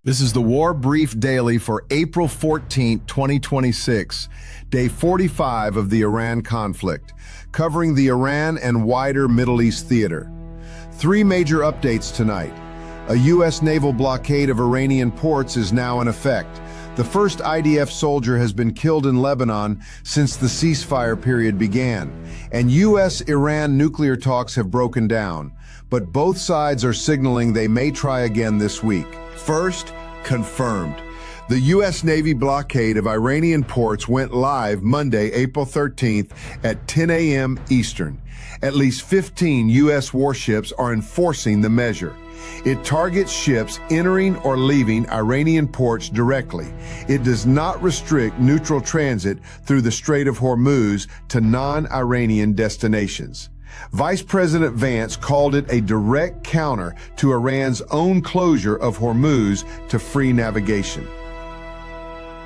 This is the War Brief Daily for April 14, 2026, day 45 of the Iran conflict, covering the Iran and wider Middle East theater. Three major updates tonight. A U.S. naval blockade of Iranian ports is now in effect. The first IDF soldier has been killed in Lebanon since the ceasefire period began, and U.S.-Iran nuclear talks have broken down, but both sides are signaling they may try again this week. First, confirmed. The U.S. Navy blockade of Iranian ports went live Monday, April 13th at 10 a.m. Eastern. At least 15 U.S. warships are enforcing the measure. It targets ships entering or leaving Iranian ports directly. It does not restrict neutral transit through the Strait of Hormuz to non-Iranian destinations. Vice President Vance called it a direct counter to Iran's own closure of Hormuz to free navigation.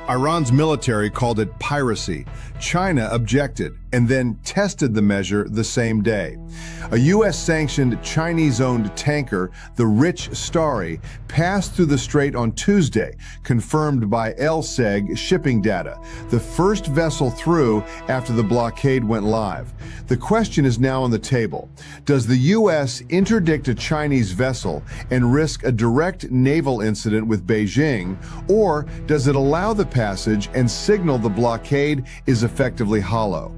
Iran's military called it piracy. China objected and then tested the measure the same day. A U.S.-sanctioned Chinese-owned tanker, the Rich Starry, passed through the strait on Tuesday, confirmed by LSEG shipping data, the first vessel through after the blockade went live. The question is now on the table. Does the U.S. interdict a Chinese vessel and risk a direct naval incident with Beijing, or does it allow the passage and signal the blockade is effectively hollow?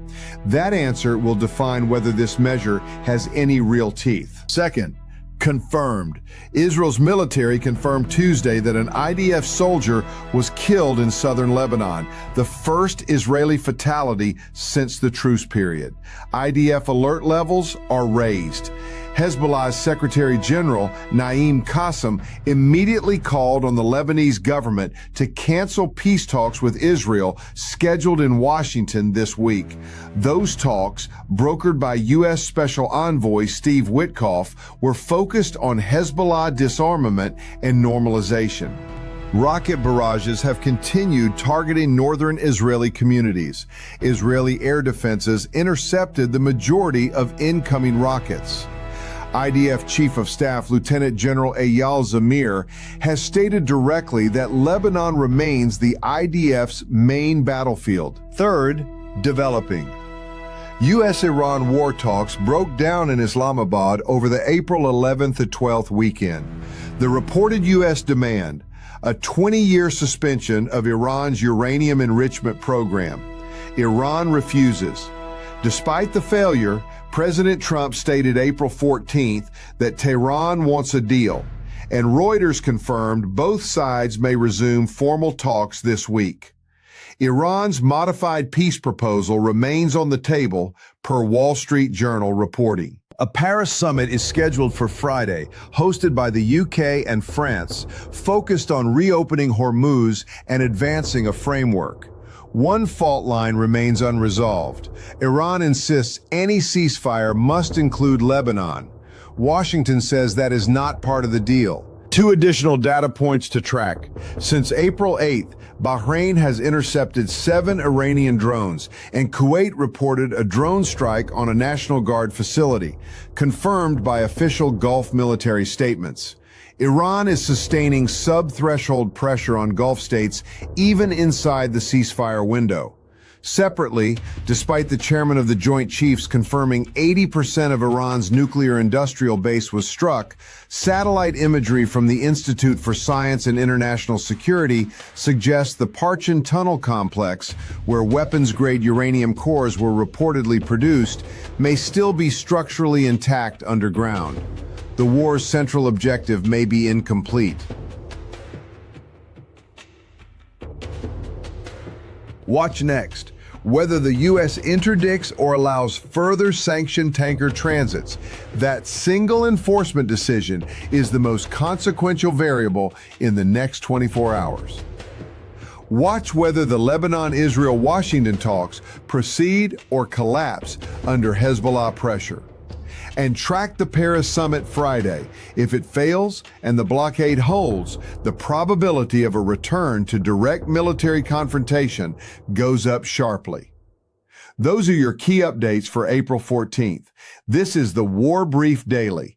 That answer will define whether this measure has any real teeth. Second, confirmed. Israel's military confirmed Tuesday that an IDF soldier was killed in southern Lebanon, the first Israeli fatality since the truce period. IDF alert levels are raised. Hezbollah's Secretary General, Naim Qassem, immediately called on the Lebanese government to cancel peace talks with Israel scheduled in Washington this week. Those talks, brokered by U.S. Special Envoy Steve Witkoff, were focused on Hezbollah disarmament and normalization. Rocket barrages have continued targeting northern Israeli communities. Israeli air defenses intercepted the majority of incoming rockets. IDF Chief of Staff Lieutenant General Eyal Zamir has stated directly that Lebanon remains the IDF's main battlefield. Third, developing. U.S.-Iran war talks broke down in Islamabad over the April 11th to 12th weekend. The reported U.S. demand, a 20-year suspension of Iran's uranium enrichment program. Iran refuses. Despite the failure, President Trump stated April 14th that Tehran wants a deal, and Reuters confirmed both sides may resume formal talks this week. Iran's modified peace proposal remains on the table, per Wall Street Journal reporting. A Paris summit is scheduled for Friday, hosted by the UK and France, focused on reopening Hormuz and advancing a framework. One fault line remains unresolved. Iran insists any ceasefire must include Lebanon. Washington says that is not part of the deal. Two additional data points to track. Since April 8th, Bahrain has intercepted 7 Iranian drones, and Kuwait reported a drone strike on a National Guard facility, confirmed by official Gulf military statements. Iran is sustaining sub-threshold pressure on Gulf states even inside the ceasefire window. Separately, despite the chairman of the Joint Chiefs confirming 80% of Iran's nuclear industrial base was struck, satellite imagery from the Institute for Science and International Security suggests the Parchin Tunnel complex, where weapons-grade uranium cores were reportedly produced, may still be structurally intact underground. The war's central objective may be incomplete. Watch next. Whether the U.S. interdicts or allows further sanctioned tanker transits, that single enforcement decision is the most consequential variable in the next 24 hours. Watch whether the Lebanon-Israel-Washington talks proceed or collapse under Hezbollah pressure. And track the Paris summit Friday. If it fails and the blockade holds, the probability of a return to direct military confrontation goes up sharply. Those are your key updates for April 14th. This is the War Brief Daily.